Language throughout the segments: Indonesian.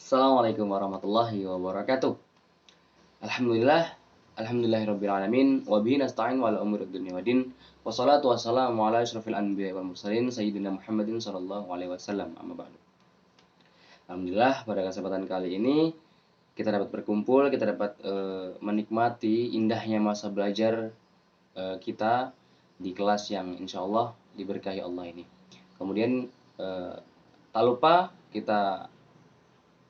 Assalamualaikum warahmatullahi wabarakatuh. Alhamdulillah, alhamdulillahirabbil alamin wa bihi nasta'in wa ala umuri dunya waddin. Wassalatu wassalamu ala asyrofil anbiya'i wal mursalin sayyidina Muhammadin sallallahu alaihi wasallam. Amma ba'du. Alhamdulillah, pada kesempatan kali ini kita dapat berkumpul, kita dapat menikmati indahnya masa belajar kita di kelas yang insyaallah diberkahi Allah ini. Kemudian tak lupa kita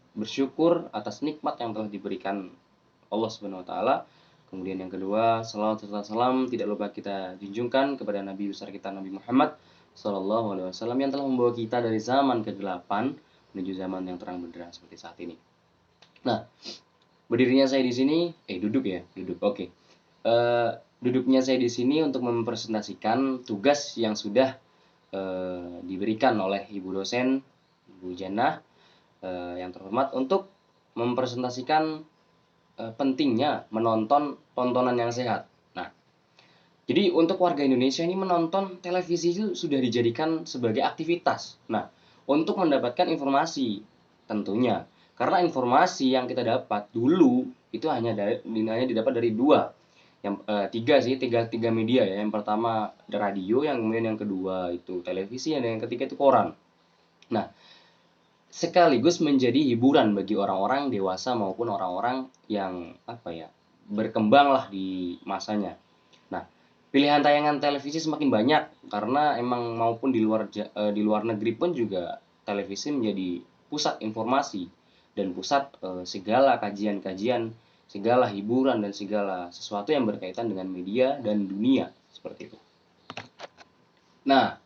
bersyukur atas nikmat yang telah diberikan Allah Subhanahu wa taala. Kemudian yang kedua, salawat serta salam tidak lupa kita junjungkan kepada Nabi besar kita Nabi Muhammad sallallahu alaihi wasallam yang telah membawa kita dari zaman kegelapan menuju zaman yang terang benderang seperti saat ini. Nah, berdirinya saya di sini, duduk ya, duduk. Oke. Duduknya saya di sini untuk mempresentasikan tugas yang sudah diberikan oleh Ibu dosen, Ibu Jannah yang terhormat untuk mempresentasikan pentingnya menonton tontonan yang sehat. Nah, jadi untuk warga Indonesia ini menonton televisi itu sudah dijadikan sebagai aktivitas. Nah, untuk mendapatkan informasi tentunya. Karena informasi yang kita dapat dulu itu hanya didapat dari tiga media ya. Yang pertama radio, yang kemudian yang kedua itu televisi, dan yang ketiga itu koran. Nah, sekaligus menjadi hiburan bagi orang-orang dewasa maupun orang-orang yang berkembang lah di masanya. Nah, pilihan tayangan televisi semakin banyak karena emang maupun di luar negeri pun juga televisi menjadi pusat informasi dan pusat segala kajian-kajian, segala hiburan dan segala sesuatu yang berkaitan dengan media dan dunia seperti itu. Nah,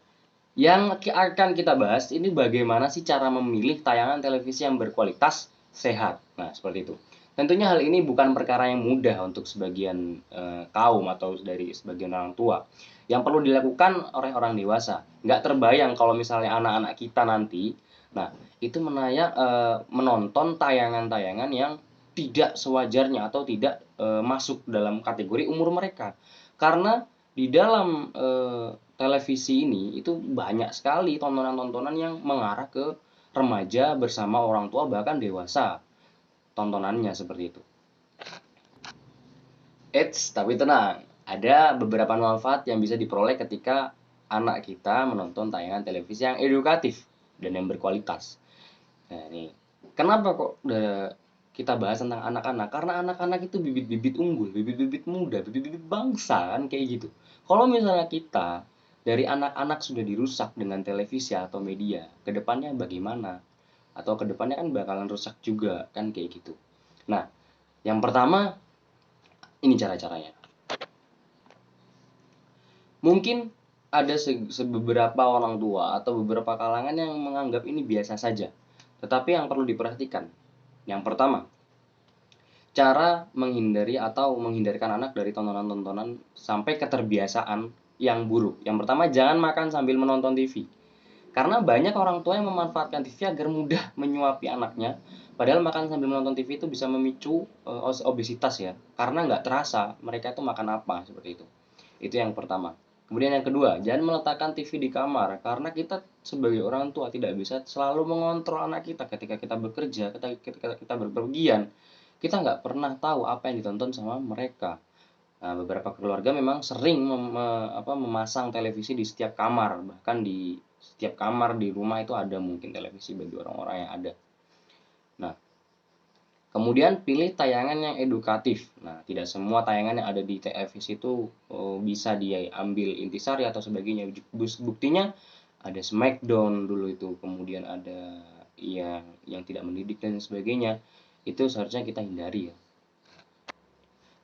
yang akan kita bahas ini bagaimana sih cara memilih tayangan televisi yang berkualitas sehat. Nah, seperti itu. Tentunya hal ini bukan perkara yang mudah untuk sebagian kaum atau dari sebagian orang tua. Yang perlu dilakukan oleh orang dewasa. Nggak terbayang kalau misalnya anak-anak kita nanti, nah itu menonton tayangan-tayangan yang tidak sewajarnya atau tidak masuk dalam kategori umur mereka. Karena di dalam televisi ini itu banyak sekali tontonan-tontonan yang mengarah ke remaja bersama orang tua bahkan dewasa tontonannya seperti itu. Tapi tenang, ada beberapa manfaat yang bisa diperoleh ketika anak kita menonton tayangan televisi yang edukatif dan yang berkualitas. Nah, nih, kenapa kok kita bahas tentang anak-anak? Karena anak-anak itu bibit-bibit unggul, bibit-bibit muda, bibit-bibit bangsa kan kayak gitu. Kalau misalnya kita dari anak-anak sudah dirusak dengan televisi atau media, kedepannya bagaimana? Atau kedepannya kan bakalan rusak juga kan kayak gitu. Nah, yang pertama ini cara-caranya. Mungkin ada beberapa orang tua atau beberapa kalangan yang menganggap ini biasa saja. Tetapi yang perlu diperhatikan, yang pertama, cara menghindari atau menghindarkan anak dari tontonan-tontonan sampai keterbiasaan yang buruk. Yang pertama, jangan makan sambil menonton TV. Karena banyak orang tua yang memanfaatkan TV agar mudah menyuapi anaknya. Padahal makan sambil menonton TV itu bisa memicu obesitas ya. Karena nggak terasa mereka itu makan apa seperti itu. Itu yang pertama. Kemudian yang kedua, jangan meletakkan TV di kamar. Karena kita sebagai orang tua tidak bisa selalu mengontrol anak kita ketika kita bekerja, ketika kita berpergian. Kita nggak pernah tahu apa yang ditonton sama mereka. Nah, beberapa keluarga memang sering memasang televisi di setiap kamar, bahkan di setiap kamar di rumah itu ada mungkin televisi bagi orang-orang yang ada. Nah, kemudian pilih tayangan yang edukatif. Nah, tidak semua tayangan yang ada di televisi itu bisa diambil intisari atau sebagainya. Buktinya ada Smackdown dulu itu, kemudian ada yang tidak mendidik dan sebagainya. Itu seharusnya kita hindari ya.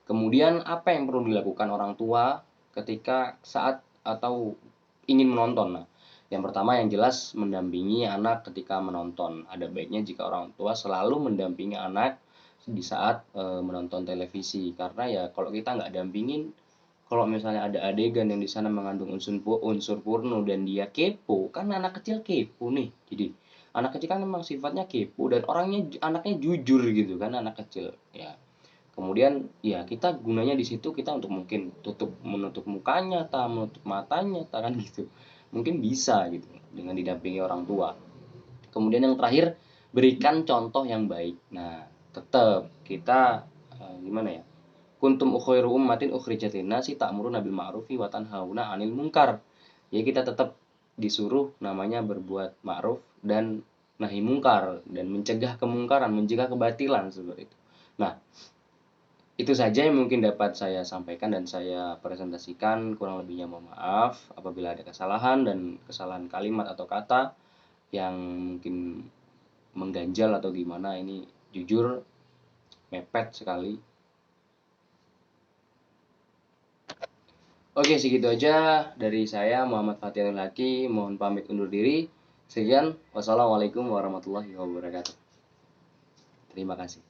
Kemudian apa yang perlu dilakukan orang tua ketika saat atau ingin menonton? Nah, yang pertama yang jelas mendampingi anak ketika menonton. Ada baiknya jika orang tua selalu mendampingi anak di saat menonton televisi. Karena ya kalau kita nggak dampingin, kalau misalnya ada adegan yang di sana mengandung unsur porno dan dia kepo, kan anak kecil kepo nih. Jadi anak kecil kan memang sifatnya kepo dan anaknya jujur gitu kan anak kecil ya. Kemudian ya kita gunanya di situ kita untuk mungkin menutup mukanya, menutup matanya, kan gitu. Mungkin bisa gitu dengan didampingi orang tua. Kemudian yang terakhir berikan contoh yang baik. Nah, tetap kita gimana ya? Kuntum khairu ummatin ukhrijat linnasi ta'muruna bil ma'rufi wa tanhauna 'anil munkar. Ya kita tetap disuruh namanya berbuat ma'ruf dan nahi mungkar dan mencegah kemungkaran, mencegah kebatilan seperti itu. Nah, itu saja yang mungkin dapat saya sampaikan dan saya presentasikan. Kurang lebihnya mohon maaf apabila ada kesalahan dan kesalahan kalimat atau kata yang mungkin mengganjal atau gimana, ini jujur mepet sekali. Oke, segitu aja dari saya Muhammad Fathianul Haki, mohon pamit undur diri. Sekian, wassalamualaikum warahmatullahi wabarakatuh. Terima kasih.